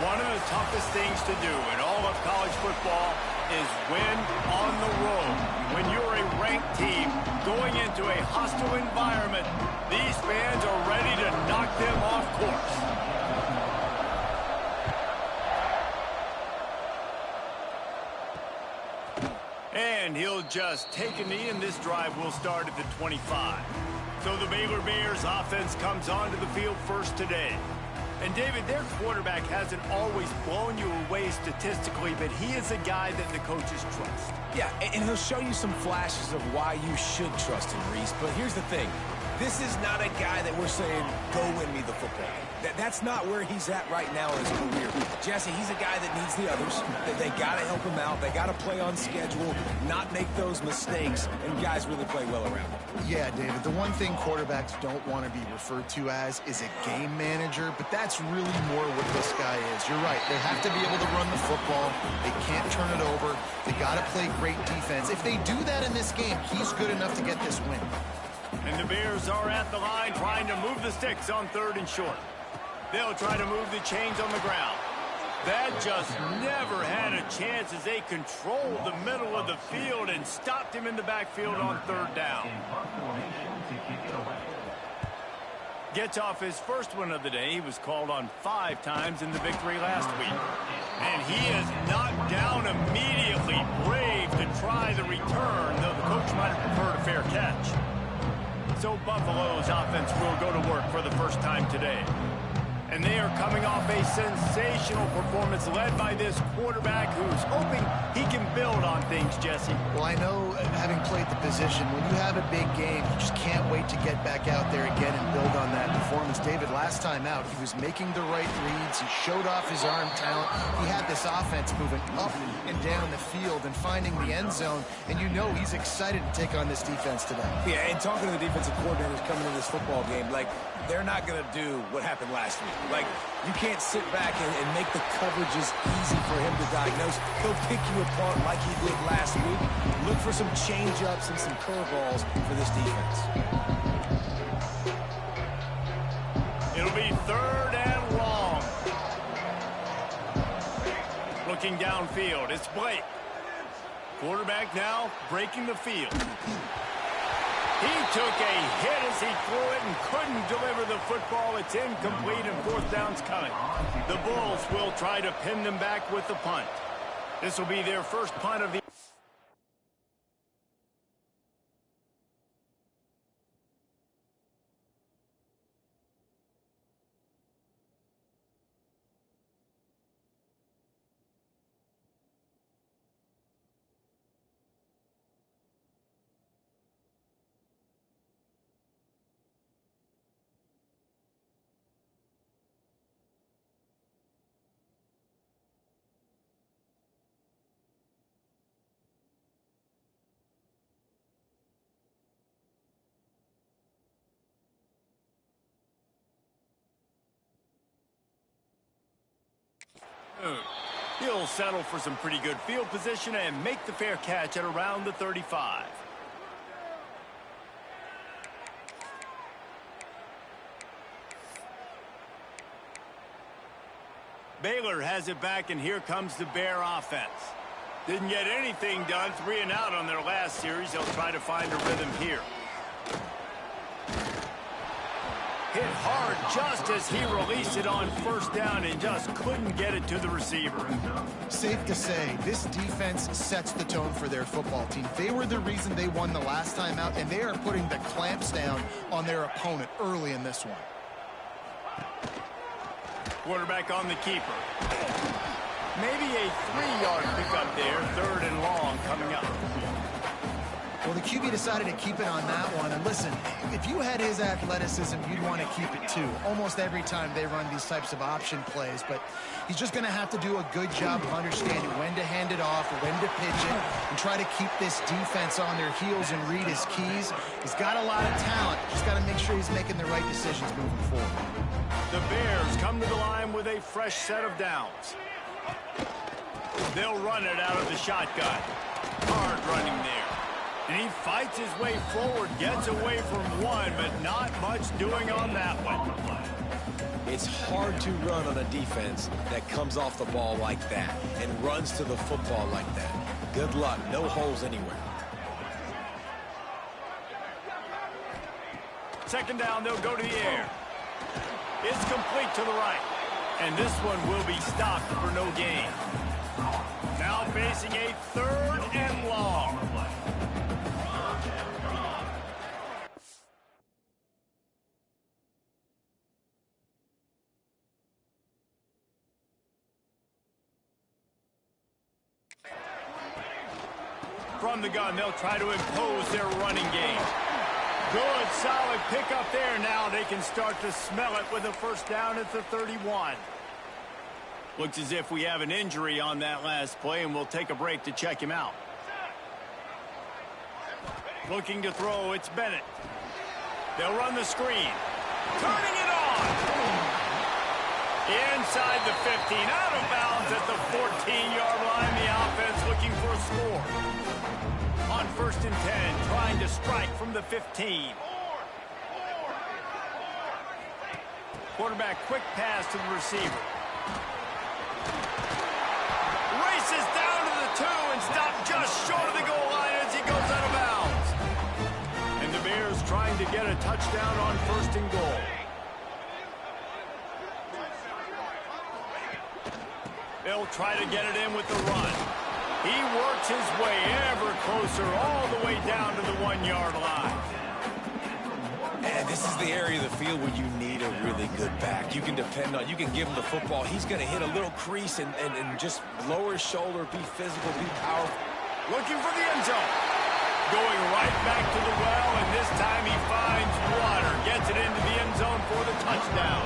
One of the toughest things to do in all of college football is win on the road. When you're a ranked team going into a hostile environment, these fans are ready to knock them off course. And he'll just take a knee, and this drive will start at the 25. So the Baylor Bears offense comes onto the field first today. And, David, their quarterback hasn't always blown you away statistically, but he is a guy that the coaches trust. Yeah, and he'll show you some flashes of why you should trust him, Reese. But here's the thing. This is not a guy that we're saying, go win me the football game. That's not where he's at right now in his career. Jesse, he's a guy that needs the others. They got to help him out. They got to play on schedule, not make those mistakes, and guys really play well around him. Yeah, David, the one thing quarterbacks don't want to be referred to as is a game manager, but that's really more what this guy is. You're right. They have to be able to run the football. They can't turn it over. They got to play great defense. If they do that in this game, he's good enough to get this win. And the Bears are at the line trying to move the sticks on 3rd and short. They'll try to move the chains on the ground. That just never had a chance as they controlled the middle of the field and stopped him in the backfield on 3rd down. Gets off his first one of the day. He was called on 5 times in the victory last week. And he is knocked down immediately. Brave to try the return, though the coach might have preferred a fair catch. So Buffalo's offense will go to work for the first time today. And they are coming off a sensational performance led by this quarterback who's hoping he can build on things, Jesse. Well, I know, having played the position, when you have a big game, you just can't wait to get back out there again and build on that performance. David, last time out, he was making the right reads. He showed off his arm talent. He had this offense moving up and down the field and finding the end zone. And you know he's excited to take on this defense today. Yeah, and talking to the defensive coordinators coming in this football game, like, they're not going to do what happened last week. Like, you can't sit back and make the coverages easy for him to diagnose. He'll pick you apart like he did last week. Look for some change-ups and some curveballs for this defense. It'll be 3rd and long. Looking downfield, it's Blake. Quarterback now breaking the field. He took a hit as he threw it and couldn't deliver the football. It's incomplete and 4th down's coming. The Bulls will try to pin them back with the punt. This will be their first punt of the... He'll settle for some pretty good field position and make the fair catch at around the 35. Baylor has it back, and here comes the Bear offense. Didn't get anything done, 3 and out on their last series. They'll try to find a rhythm here. Hit hard just as he released it on 1st down and just couldn't get it to the receiver. Safe to say, this defense sets the tone for their football team. They were the reason they won the last time out, and they are putting the clamps down on their opponent early in this one. Quarterback on the keeper. Maybe a 3-yard pickup there, 3rd and long coming up. Well, the QB decided to keep it on that one. And listen, if you had his athleticism, you'd want to keep it too. Almost every time they run these types of option plays. But he's just going to have to do a good job of understanding when to hand it off, when to pitch it, and try to keep this defense on their heels and read his keys. He's got a lot of talent. Just got to make sure he's making the right decisions moving forward. The Bears come to the line with a fresh set of downs. They'll run it out of the shotgun. Hard running there. And he fights his way forward, gets away from one, but not much doing on that one. It's hard to run on a defense that comes off the ball like that and runs to the football like that. Good luck. No holes anywhere. Second down, they'll go to the air. It's complete to the right. And this one will be stopped for no gain. Now facing a 3rd and long. From the gun, they'll try to impose their running game. Good, solid pickup there. Now they can start to smell it with a first down at the 31. Looks as if we have an injury on that last play, and we'll take a break to check him out. Looking to throw, it's Bennett. They'll run the screen. Turning it on. Inside the 15, out of bounds at the 14-yard line. The offense looking for a score. On 1st and 10, trying to strike from the 15. Quarterback, quick pass to the receiver. Races down to the 2 and stopped just short of the goal line as he goes out of bounds. And the Bears trying to get a touchdown on 1st and goal. They'll try to get it in with the run. He works his way ever closer all the way down to the 1-yard line. And this is the area of the field where you need a really good back. You can depend on, you can give him the football. He's going to hit a little crease and just lower his shoulder, be physical, be powerful. Looking for the end zone. Going right back to the well, and this time he finds water. Gets it into the end zone for the touchdown.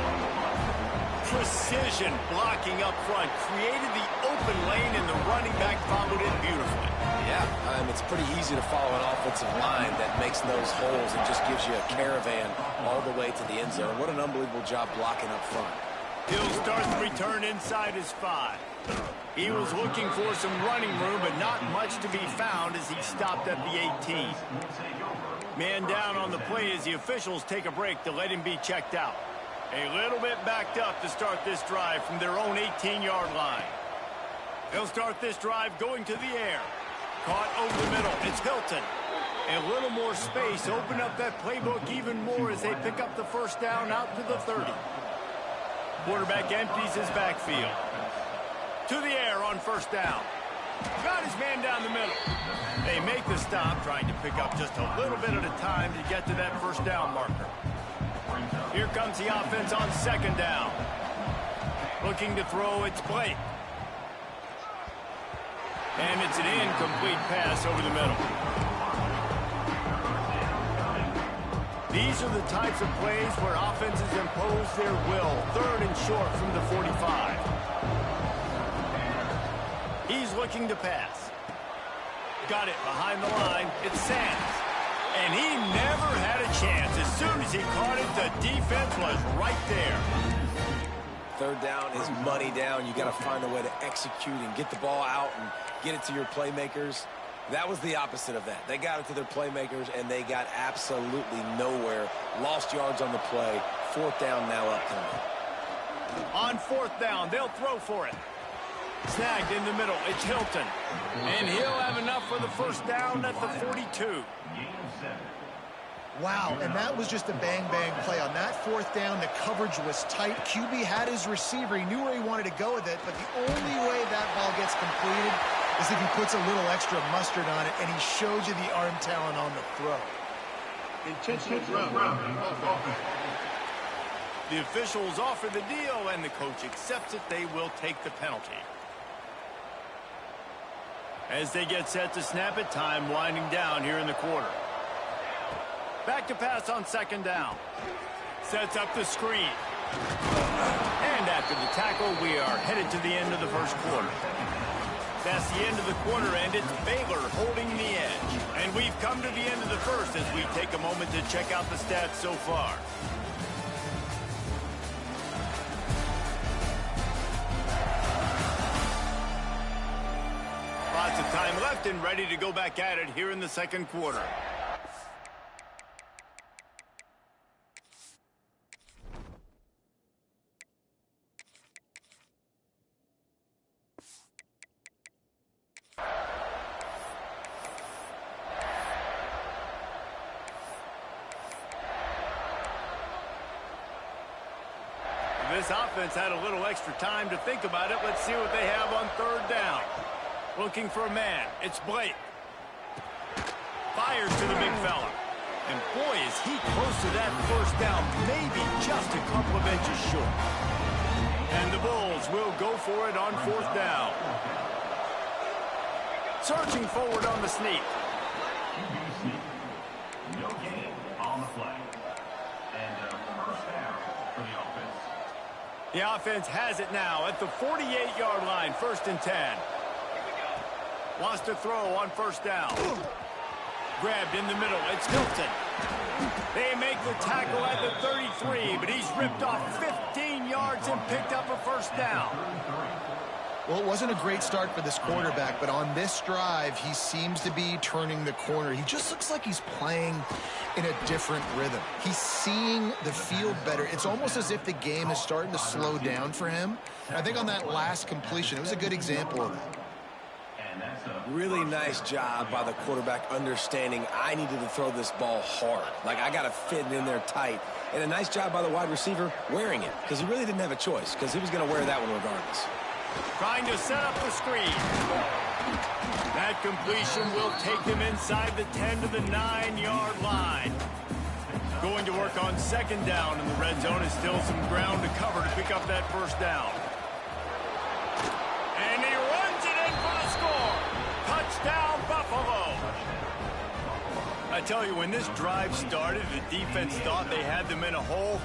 Precision blocking up front, created the open lane, and the running back followed it beautifully. Yeah, it's pretty easy to follow an offensive line that makes those holes and just gives you a caravan all the way to the end zone. What an unbelievable job blocking up front. He'll start the return inside his 5. He was looking for some running room, but not much to be found as he stopped at the 18. Man down on the play as the officials take a break to let him be checked out. A little bit backed up to start this drive from their own 18-yard line. They'll start this drive going to the air. Caught over the middle. It's Hilton. A little more space. Open up that playbook even more as they pick up the first down out to the 30. Quarterback empties his backfield. To the air on 1st down. Got his man down the middle. They make the stop, trying to pick up just a little bit at a time to get to that first down marker. Here comes the offense on 2nd down. Looking to throw, it's Blake. And it's an incomplete pass over the middle. These are the types of plays where offenses impose their will. 3rd and short from the 45. He's looking to pass. Got it behind the line. It's Sands. And he never had a chance. As soon as he caught it, the defense was right there. 3rd down is money down. You got to find a way to execute and get the ball out and get it to your playmakers. That was the opposite of that. They got it to their playmakers, and they got absolutely nowhere. Lost yards on the play. 4th down now upcoming. On 4th down, they'll throw for it. Snagged in the middle. It's Hilton. And he'll have enough for the first down at the 42. Wow, and that was just a bang-bang play. On that 4th down, the coverage was tight. QB had his receiver. He knew where he wanted to go with it, but the only way that ball gets completed is if he puts a little extra mustard on it, and he showed you the arm talent on the throw. Intentional throw. The officials offer the deal, and the coach accepts it. They will take the penalty. As they get set to snap it, time winding down here in the quarter. Back to pass on 2nd down. Sets up the screen. And after the tackle, we are headed to the end of the first quarter. That's the end of the quarter, and it's Baylor holding the edge. And we've come to the end of the first as we take a moment to check out the stats so far. Lots of time left and ready to go back at it here in the second quarter. This offense had a little extra time to think about it. Let's see what they have on third down. Looking for a man. It's Blake. Fires to the big fella. And boy, is he close to that first down. Maybe just a couple of inches short. And the Bulls will go for it on fourth down. Surging forward on the sneak. No gain on the flag. And first down for the offense. The offense has it now at the 48-yard line, 1st and 10. Wants to throw on first down. Grabbed in the middle. It's Hilton. They make the tackle at the 33, but he's ripped off 15 yards and picked up a first down. Well, it wasn't a great start for this quarterback, but on this drive, he seems to be turning the corner. He just looks like he's playing in a different rhythm. He's seeing the field better. It's almost as if the game is starting to slow down for him. I think on that last completion, it was a good example of that. Really nice job by the quarterback understanding I needed to throw this ball hard. Like, I got to fit it in there tight. And a nice job by the wide receiver wearing it, because he really didn't have a choice, because he was going to wear that one regardless. Trying to set up the screen. That completion will take them inside the 10 to the 9-yard line. Going to work on second down, and the red zone is still some ground to cover to pick up that first down. And he runs it in for the score. Touchdown, Buffalo. I tell you, when this drive started, the defense thought they had them in a hole.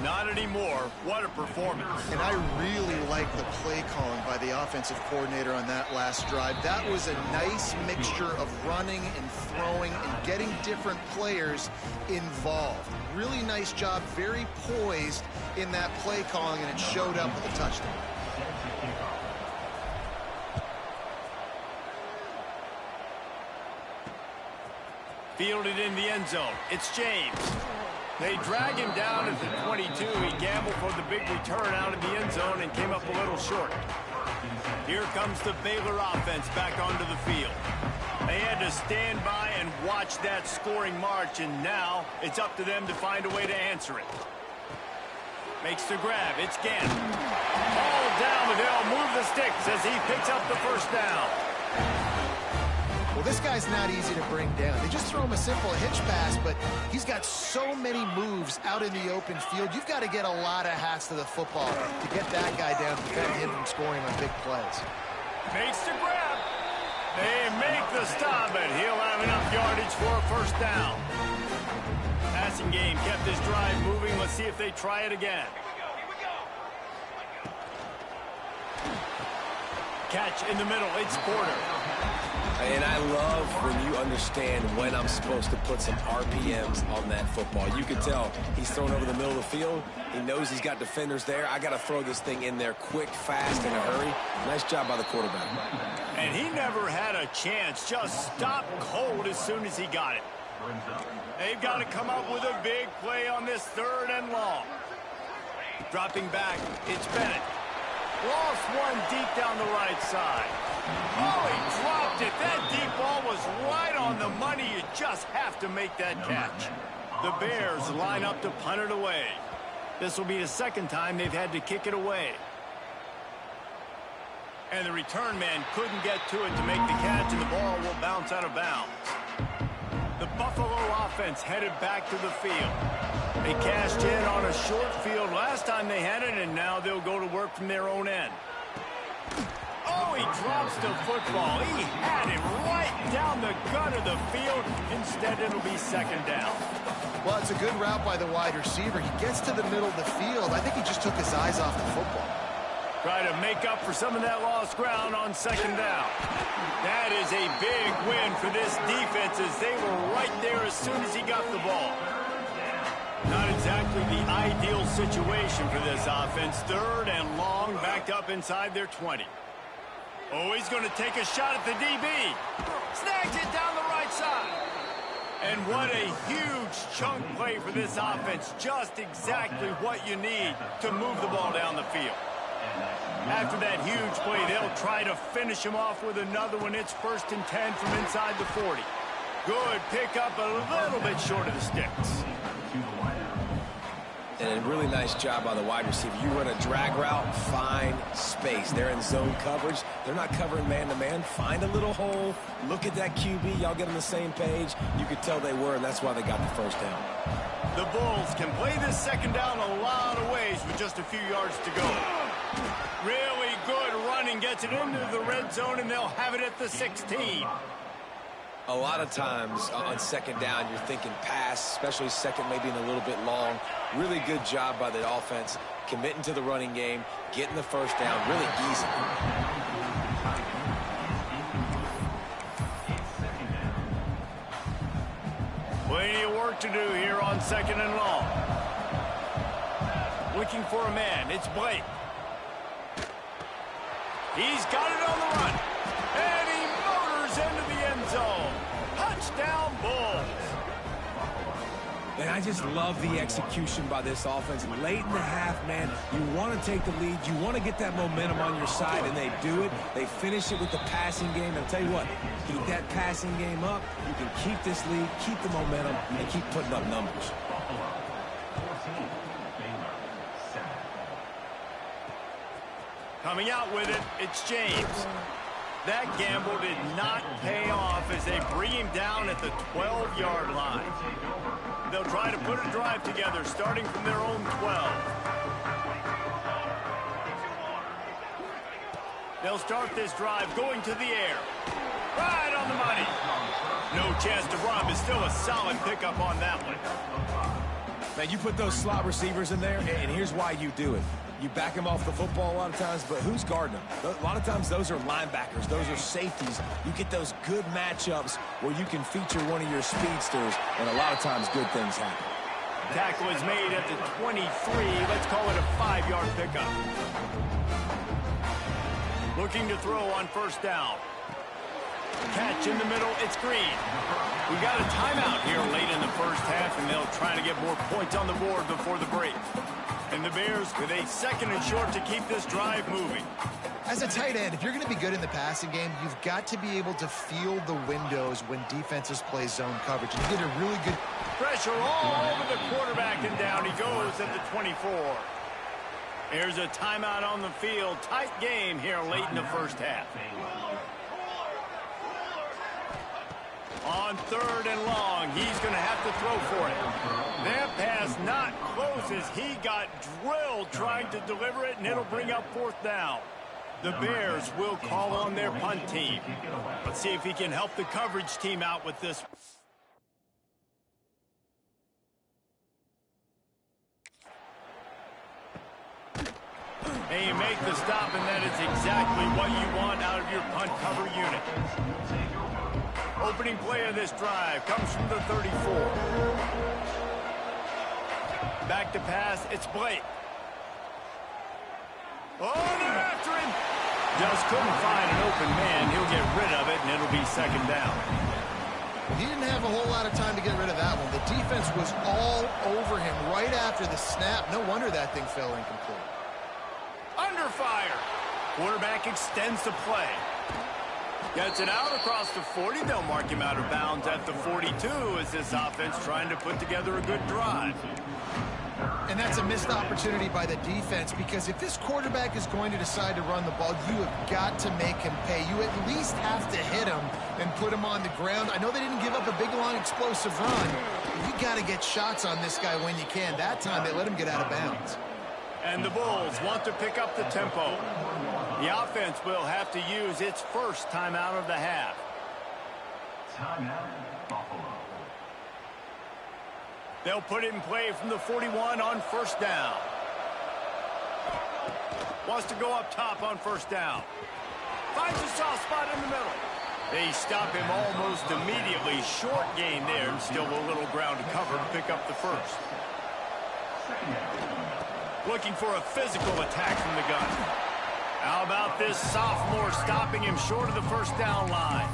Not anymore. What a performance. And I really like the play calling by the offensive coordinator on that last drive. That was a nice mixture of running and throwing and getting different players involved. Really nice job, very poised in that play calling, and it showed up with a touchdown. Fielded in the end zone. It's James. They drag him down at the 22. He gambled for the big return out of the end zone and came up a little short. Here comes the Baylor offense back onto the field. They had to stand by and watch that scoring march, and now it's up to them to find a way to answer it. Makes the grab. It's Gannon. Ball down, but they'll move the sticks as he picks up the first down. Well, this guy's not easy to bring down. They just throw him a simple hitch pass, but he's got so many moves out in the open field. You've got to get a lot of hats to the football to get that guy down to prevent him from scoring on big plays. Makes the grab. They make the stop, and he'll have enough yardage for a first down. Passing game kept this drive moving. Let's see if they try it again. Catch in the middle. It's Porter. And I love when you understand when I'm supposed to put some RPMs on that football. You can tell he's thrown over the middle of the field. He knows he's got defenders there. I got to throw this thing in there quick, fast, in a hurry. Nice job by the quarterback. And he never had a chance. Just stopped cold as soon as he got it. They've got to come up with a big play on this 3rd and long. Dropping back, it's Bennett. Lost one deep down the right side. Oh, he dropped it. That deep ball was right on the money. You just have to make that catch. The Bears line up to punt it away. This will be the 2nd time they've had to kick it away. And the return man couldn't get to it to make the catch, and the ball will bounce out of bounds. The Buffalo offense headed back to the field. They cashed in on a short field last time they had it, and now they'll go to work from their own end. Oh, he drops the football. He had it right down the gut of the field. Instead, it'll be 2nd down. Well, it's a good route by the wide receiver. He gets to the middle of the field. I think he just took his eyes off the football. Try to make up for some of that lost ground on 2nd down. That is a big win for this defense, as they were right there as soon as he got the ball. Not exactly the ideal situation for this offense. 3rd and long, backed up inside their 20. Oh, he's going to take a shot at the DB. Snags it down the right side. And what a huge chunk play for this offense. Just exactly what you need to move the ball down the field. After that huge play, they'll try to finish him off with another one. It's 1st and 10 from inside the 40. Good pick up, a little bit short of the sticks. And a really nice job by the wide receiver. You run a drag route, find space. They're in zone coverage. They're not covering man-to-man. Find a little hole. Look at that QB. Y'all get on the same page. You could tell they were, and that's why they got the first down. The Bulls can play this second down a lot of ways with just a few yards to go. Really good running, gets it into the red zone, and they'll have it at the 16. A lot of times on second down, you're thinking pass, especially second maybe in a little bit long. Really good job by the offense, committing to the running game, getting the first down, really easy. Plenty of work to do here on second and long. Looking for a man, it's Blake. He's got it on the run. And he motors into the end zone. Touchdown, Bulls. And I just love the execution by this offense. Late in the half, man, you want to take the lead. You want to get that momentum on your side, and they do it. They finish it with the passing game. I'll tell you what, keep that passing game up. You can keep this lead, keep the momentum, and keep putting up numbers. Coming out with it, it's James. That gamble did not pay off as they bring him down at the 12-yard line. They'll try to put a drive together starting from their own 12. They'll start this drive going to the air. Right on the money. No chance to run, but still a solid pickup on that one. Man, you put those slot receivers in there, and here's why you do it. You back them off the football a lot of times, but who's guarding them? A lot of times those are linebackers. Those are safeties. You get those good matchups where you can feature one of your speedsters, and a lot of times good things happen. Tackle is made at the 23. Let's call it a 5-yard pickup. Looking to throw on first down. Catch in the middle, it's Green. We got a timeout here late in the first half, and they'll try to get more points on the board before the break. And the Bears with a second and short to keep this drive moving. As a tight end, if you're going to be good in the passing game, you've got to be able to feel the windows when defenses play zone coverage. And you get a really good pressure all over the quarterback, and down he goes at the 24. Here's a timeout on the field. Tight game here late in the first half. On third and long, he's going to have to throw for it. That pass not close as he got drilled trying to deliver it, and it'll bring up fourth down. The Bears will call on their punt team. Let's see if he can help the coverage team out with this. And you make the stop, and that is exactly what you want out of your punt cover unit. Opening play of this drive comes from the 34. Back to pass, it's Blake. Oh, they're after him. Just couldn't find an open man. He'll get rid of it, and it'll be second down. He didn't have a whole lot of time to get rid of that one. The defense was all over him right after the snap. No wonder that thing fell incomplete. Under fire. Quarterback extends the play. Gets it out across the 40. They'll mark him out of bounds at the 42 as this offense trying to put together a good drive. And that's a missed opportunity by the defense, because if this quarterback is going to decide to run the ball, you have got to make him pay. You at least have to hit him and put him on the ground. I know they didn't give up a big, long, explosive run. You got to get shots on this guy when you can. That time they let him get out of bounds. And the Bulls want to pick up the tempo. The offense will have to use its first timeout of the half. Timeout, Buffalo. They'll put it in play from the 41 on first down. Wants to go up top on first down. Finds a soft spot in the middle. They stop him almost immediately. Short gain there, and still a little ground to cover to pick up the first. Looking for a physical attack from the gun. How about this sophomore stopping him short of the first down line?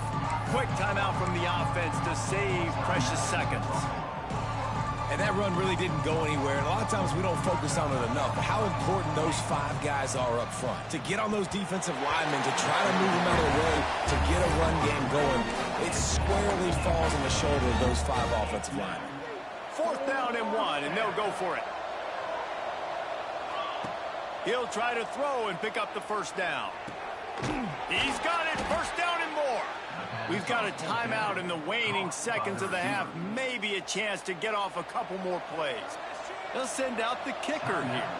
Quick timeout from the offense to save precious seconds. And that run really didn't go anywhere. And a lot of times we don't focus on it enough. But how important those 5 guys are up front. To get on those defensive linemen, to try to move them out of the way, to get a run game going, it squarely falls on the shoulder of those 5 offensive linemen. Fourth down and 1, and they'll go for it. He'll try to throw and pick up the first down. He's got it. First down and more. We've got a timeout in the waning seconds of the half. Maybe a chance to get off a couple more plays. They'll send out the kicker here.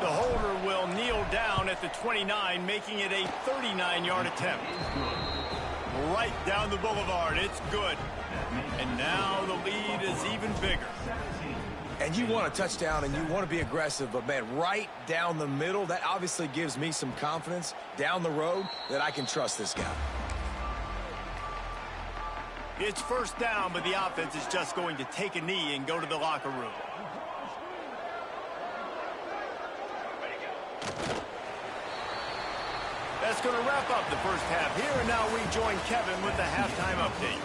The holder will kneel down at the 29, making it a 39-yard attempt. Right down the boulevard. It's good. And now the lead is even bigger. And you want a touchdown and you want to be aggressive, but, man, right down the middle, that obviously gives me some confidence down the road that I can trust this guy. It's first down, but the offense is just going to take a knee and go to the locker room. That's going to wrap up the first half here, and now we join Kevin with the halftime update.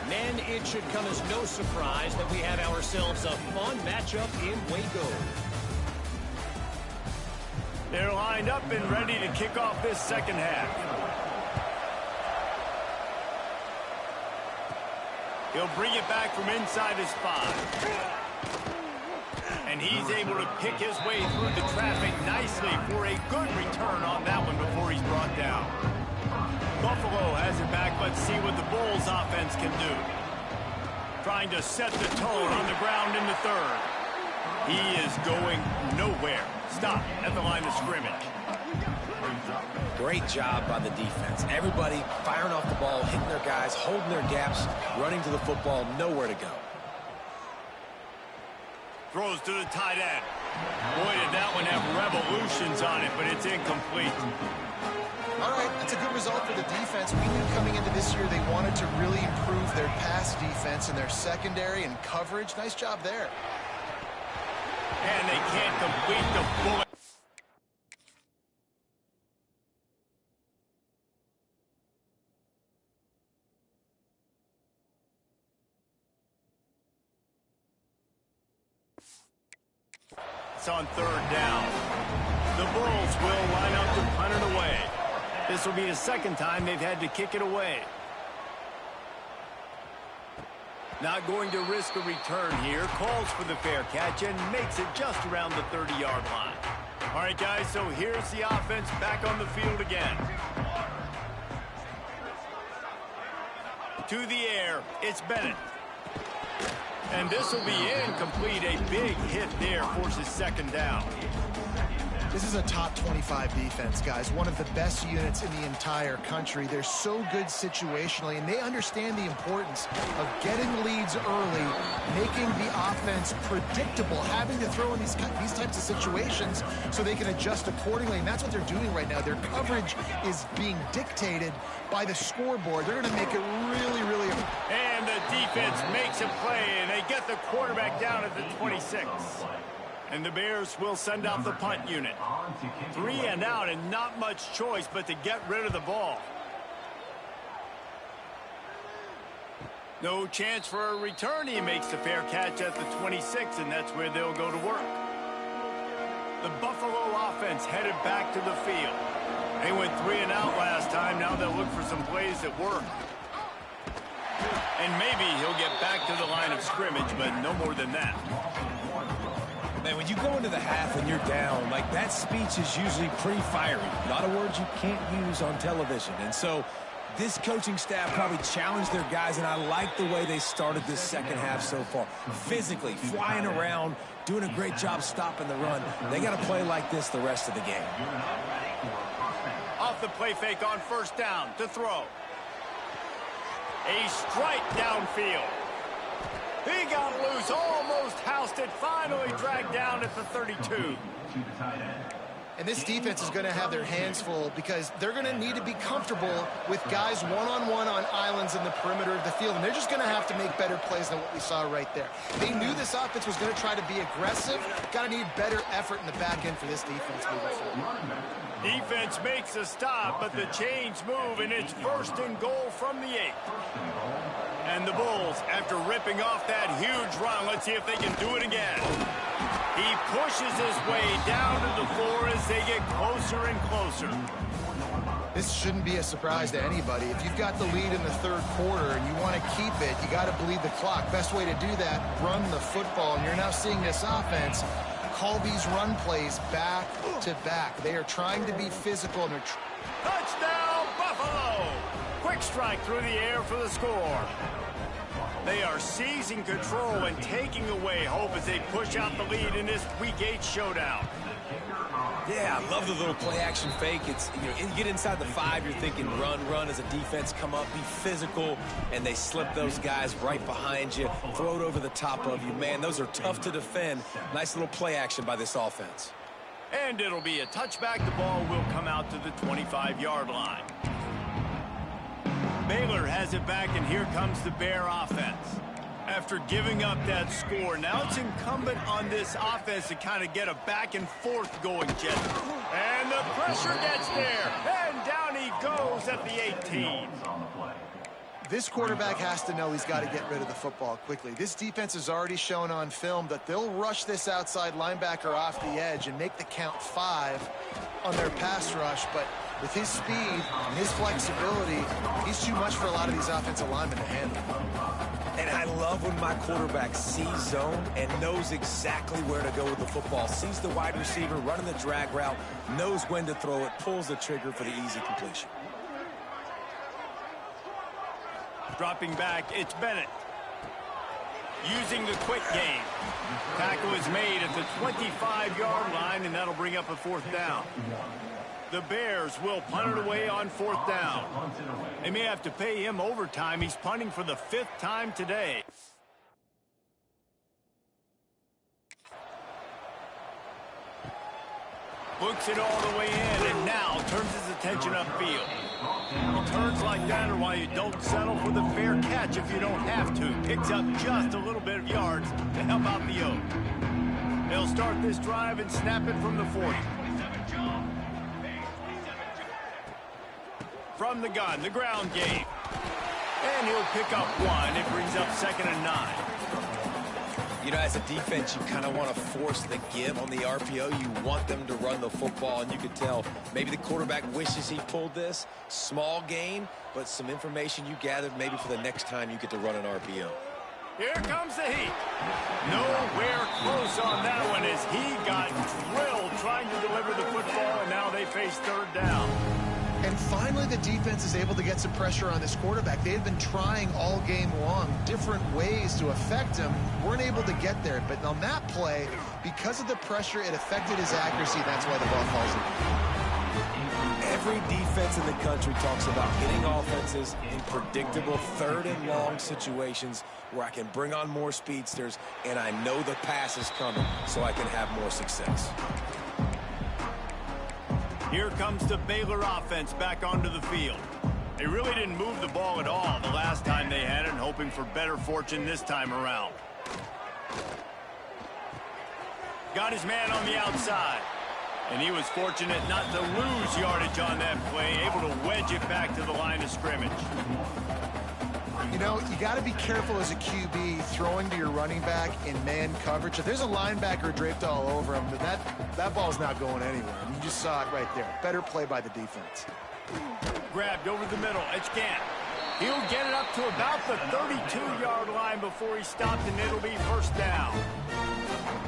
Men, it should come as no surprise that we have ourselves a fun matchup in Waco. They're lined up and ready to kick off this second half. He'll bring it back from inside his 5. And he's able to pick his way through the traffic nicely for a good return on that one before he's brought down. Buffalo has it back. Let's see what the Bulls offense can do. Trying to set the tone on the ground in the third. He is going nowhere. Stop at the line of scrimmage. Great job by the defense. Everybody firing off the ball, hitting their guys, holding their gaps, running to the football, nowhere to go. Throws to the tight end. Boy, did that one have revolutions on it, but it's incomplete. All right, that's a good result for the defense. We knew coming into this year they wanted to really improve their pass defense and their secondary and coverage. Nice job there. And they can't complete the bullet. It's on third down. The Bulls will line up to punt it away. This will be the second time they've had to kick it away. Not going to risk a return here. Calls for the fair catch and makes it just around the 30-yard line. All right, guys, so here's the offense back on the field again. To the air, it's Bennett. And this will be incomplete. A big hit there forces second down. This is a top 25 defense, guys. One of the best units in the entire country. They're so good situationally, and they understand the importance of getting leads early, making the offense predictable, having to throw in these types of situations so they can adjust accordingly. And that's what they're doing right now. Their coverage is being dictated by the scoreboard. They're going to make it really, really... And the defense makes a play, and they get the quarterback down at the 26. And the Bears will send out the punt unit. 3 and out, and not much choice but to get rid of the ball. No chance for a return. He makes the fair catch at the 26, and that's where they'll go to work. The Buffalo offense headed back to the field. They went 3 and out last time. Now they'll look for some plays that work. And maybe he'll get back to the line of scrimmage, but no more than that. Man, when you go into the half and you're down, like, that speech is usually pretty fiery. A lot of words you can't use on television. And so this coaching staff probably challenged their guys, and I like the way they started this second half so far. Physically, flying around, doing a great job stopping the run. They got to play like this the rest of the game. Off the play fake on first down to throw. A strike downfield. He got loose, almost housed it, finally dragged down at the 32. And this defense is going to have their hands full because they're going to need to be comfortable with guys one-on-one on islands in the perimeter of the field. And they're just going to have to make better plays than what we saw right there. They knew this offense was going to try to be aggressive. Got to need better effort in the back end for this defense moving forward. Defense makes a stop, but the chains move, and it's first and goal from the 8. And the Bulls, after ripping off that huge run, let's see if they can do it again. He pushes his way down to the floor as they get closer and closer. This shouldn't be a surprise to anybody. If you've got the lead in the third quarter and you want to keep it, you got to bleed the clock. Best way to do that, run the football. And you're now seeing this offense call these run plays back to back. They are trying to be physical. And Touchdown, Buffalo! Quick strike through the air for the score. They are seizing control and taking away hope as they push out the lead in this Week 8 showdown. Yeah, I love the little play-action fake. It's, you get inside the 5, you're thinking run as a defense, come up, be physical, and they slip those guys right behind you, throw it over the top of you. Man, those are tough to defend. Nice little play-action by this offense. And it'll be a touchback. The ball will come out to the 25-yard line. Baylor has it back, and here comes the Bear offense. After giving up that score, now it's incumbent on this offense to kind of get a back and forth going, Jet. And the pressure gets there, and down he goes at the 18. This quarterback has to know he's got to get rid of the football quickly. This defense has already shown on film that they'll rush this outside linebacker off the edge and make the count 5 on their pass rush, but with his speed and his flexibility, he's too much for a lot of these offensive linemen to handle. And I love when my quarterback sees zone and knows exactly where to go with the football. Sees the wide receiver running the drag route, knows when to throw it, pulls the trigger for the easy completion. Dropping back, it's Bennett. Using the quick game. Tackle is made at the 25-yard line, and that'll bring up a 4th down. The Bears will punt it away on 4th down. They may have to pay him overtime. He's punting for the 5th time today. Looks it all the way in, and now turns his attention upfield. Returns like that are why you don't settle for the fair catch if you don't have to. Picks up just a little bit of yards to help out the Oak. They'll start this drive and snap it from the 40. From the gun, the ground game. And he'll pick up 1. It brings up 2nd and 9. You know, as a defense, you kind of want to force the give on the RPO. You want them to run the football, and you can tell maybe the quarterback wishes he pulled this. Small gain, but some information you gathered maybe for the next time you get to run an RPO. Here comes the heat. Nowhere close on that one as he got drilled trying to deliver the football, and now they face 3rd down. And finally, the defense is able to get some pressure on this quarterback. They had been trying all game long different ways to affect him. Weren't able to get there. But on that play, because of the pressure, it affected his accuracy. That's why the ball falls in. Every defense in the country talks about getting offenses in predictable 3rd and long situations where I can bring on more speedsters and I know the pass is coming so I can have more success. Here comes the Baylor offense back onto the field. They really didn't move the ball at all the last time they had it, and hoping for better fortune this time around. Got his man on the outside. And he was fortunate not to lose yardage on that play, able to wedge it back to the line of scrimmage. You know, you got to be careful as a QB throwing to your running back in man coverage. If there's a linebacker draped all over him, then that ball's not going anywhere. And you just saw it right there. Better play by the defense. Grabbed over the middle. It's Gant. He'll get it up to about the 32-yard line before he stopped, and it'll be 1st down.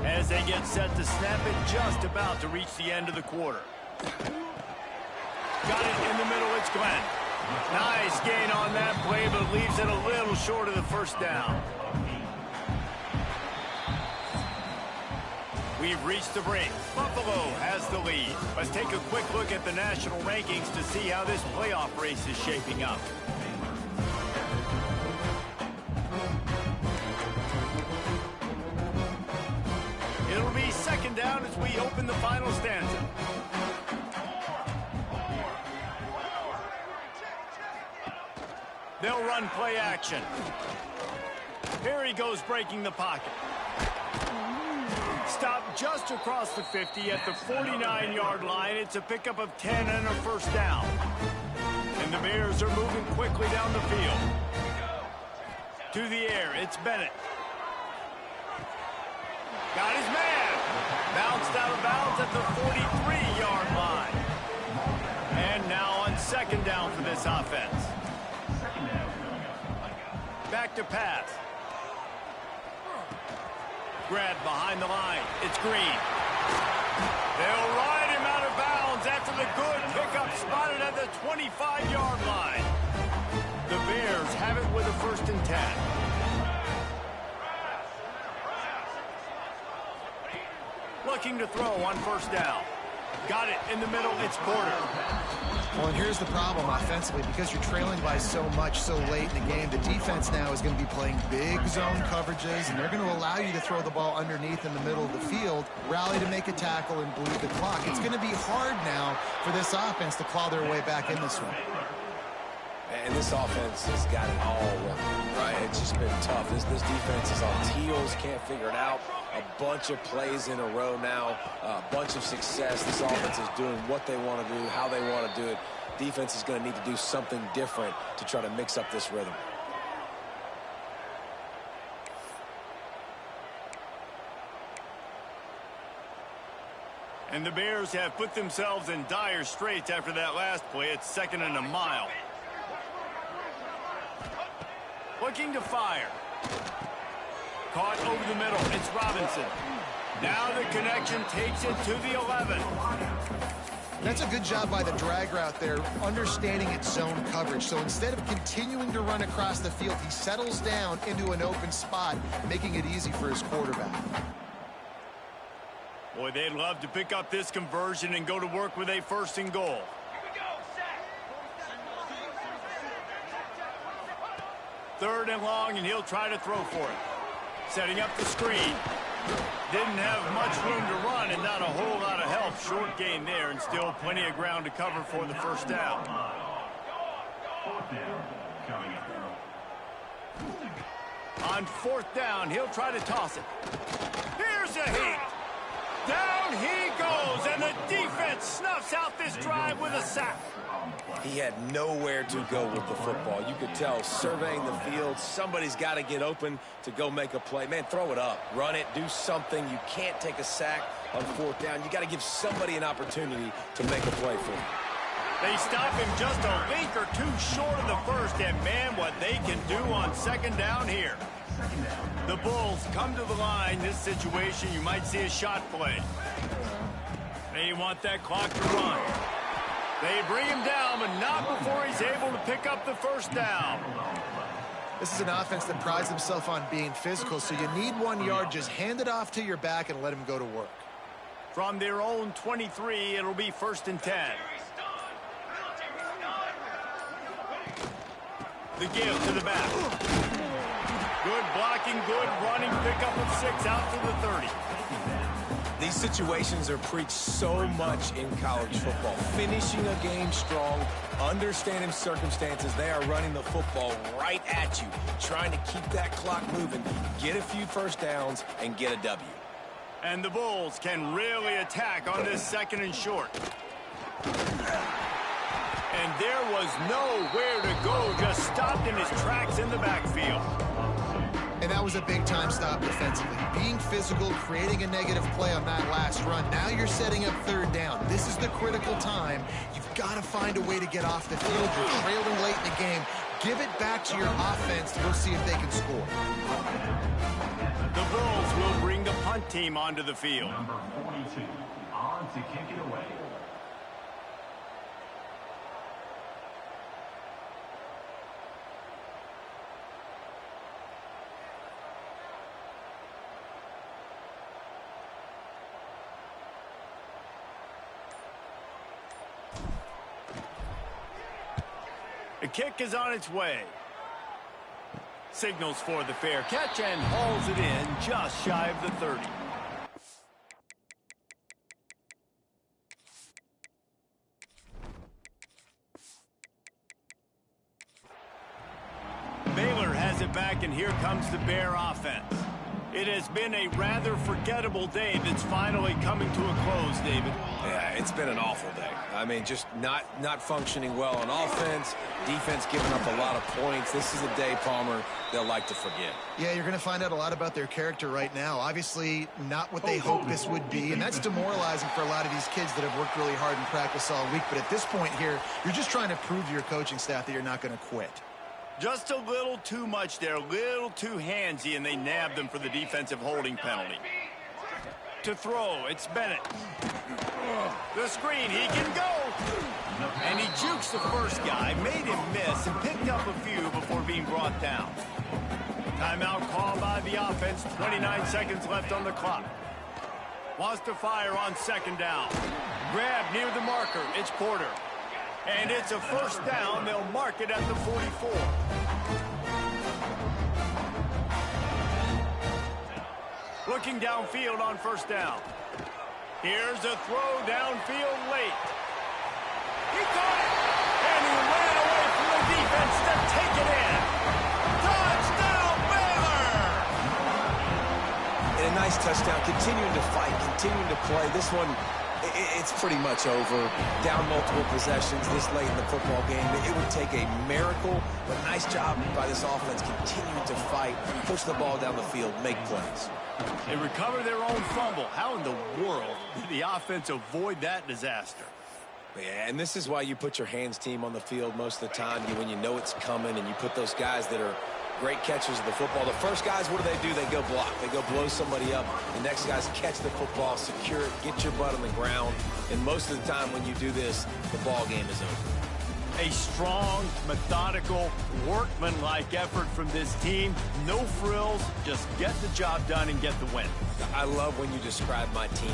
As they get set to snap it, just about to reach the end of the quarter. Got it in the middle. It's Glenn. Nice gain on that play, but leaves it a little short of the 1st down. We've reached the break. Buffalo has the lead. Let's take a quick look at the national rankings to see how this playoff race is shaping up. It'll be 2nd down as we open the final stanza. They'll run play action. Here he goes breaking the pocket. Stopped just across the 50 at the 49-yard line. It's a pickup of 10 and a 1st down. And the Bears are moving quickly down the field. To the air, it's Bennett. Got his man. Bounced out of bounds at the 43-yard line. And now on 2nd down for this offense. Back to pass. Grab behind the line. It's Green. They'll ride him out of bounds after the good pickup spotted at the 25-yard line. The Bears have it with a 1st and 10. Looking to throw on 1st down. Got it in the middle. It's Porter. Well, and here's the problem offensively. Because you're trailing by so much so late in the game, the defense now is going to be playing big zone coverages, and they're going to allow you to throw the ball underneath in the middle of the field, rally to make a tackle, and bleed the clock. It's going to be hard now for this offense to claw their way back in this one. And this offense has got it all working, right? It's just been tough. This defense is on heels, can't figure it out. A bunch of plays in a row now, a bunch of success. This offense is doing what they want to do, how they want to do it. Defense is going to need to do something different to try to mix up this rhythm. And the Bears have put themselves in dire straits after that last play. It's 2nd and a mile. Looking to fire. Caught over the middle. It's Robinson. Now the connection takes it to the 11. That's a good job by the drag route there, understanding its zone coverage. So instead of continuing to run across the field, he settles down into an open spot, making it easy for his quarterback. Boy, they'd love to pick up this conversion and go to work with a 1st and goal. 3rd and long, and he'll try to throw for it. Setting up the screen. Didn't have much room to run and not a whole lot of help. Short gain there, and still plenty of ground to cover for the 1st down. 4th down coming up. On 4th down, he'll try to toss it. Here's a heat. Down he goes, and the defense snuffs out this drive with a sack. He had nowhere to go with the football. You could tell, surveying the field, somebody's got to get open to go make a play. Man, throw it up, run it, do something. You can't take a sack on 4th down. You got to give somebody an opportunity to make a play for him. They stop him just a link or two short of the 1st, and man, what they can do on 2nd down here. The Bulls come to the line. This situation, you might see a shot play. They want that clock to run. They bring him down, but not before he's able to pick up the 1st down. This is an offense that prides themselves on being physical, so you need 1 yard. Just hand it off to your back and let him go to work. From their own 23, it'll be 1st and 10. The give to the back. Good blocking, good running, pickup of 6 out to the 30. These situations are preached so much in college football. Finishing a game strong, understanding circumstances. They are running the football right at you, trying to keep that clock moving, get a few 1st downs, and get a W. And the Bulls can really attack on this 2nd and short. And there was nowhere to go, just stopped in his tracks in the backfield. And that was a big-time stop defensively. Being physical, creating a negative play on that last run. Now you're setting up 3rd down. This is the critical time. You've got to find a way to get off the field. You're trailing late in the game. Give it back to your offense to go see if they can score. The Bulls will bring the punt team onto the field. Number 42 on to kick it away. The kick is on its way. Signals for the fair catch and hauls it in just shy of the 30. Baylor has it back, and here comes the Bear offense. It has been a rather forgettable day that's finally coming to a close, David. Yeah, it's been an awful day. I mean, just not functioning well on offense, defense giving up a lot of points. This is a day, Palmer, they'll like to forget. Yeah, you're going to find out a lot about their character right now. Obviously, not what they hoped this would be, and that's demoralizing for a lot of these kids that have worked really hard in practice all week. But at this point here, you're just trying to prove to your coaching staff that you're not going to quit. Just a little too much there, a little too handsy, and they nabbed them for the defensive holding penalty. to throw. It's Bennett. The screen, he can go. And he jukes the first guy, made him miss, and picked up a few before being brought down. Timeout called by the offense. 29 seconds left on the clock. Wants to fire on second down. Grab near the marker. It's Porter. And it's a first down. They'll mark it at the 44. Looking downfield on first down. Here's a throw downfield late. He caught it. And he ran away from the defense to take it in. Touchdown, Baylor! And a nice touchdown. Continuing to fight, continuing to play. This one, it's pretty much over. Down multiple possessions this late in the football game. It would take a miracle, but nice job by this offense continuing to fight, push the ball down the field, make plays. They recover their own fumble. How in the world did the offense avoid that disaster? Yeah, and this is why you put your hands team on the field most of the time. When you know it's coming, and you put those guys that are great catchers of the football. The first guys, what do? They go block. They go blow somebody up. The next guys catch the football, secure it, get your butt on the ground. And most of the time when you do this, the ball game is over. A strong, methodical, workman-like effort from this team. No frills, just get the job done and get the win. I love when you describe my team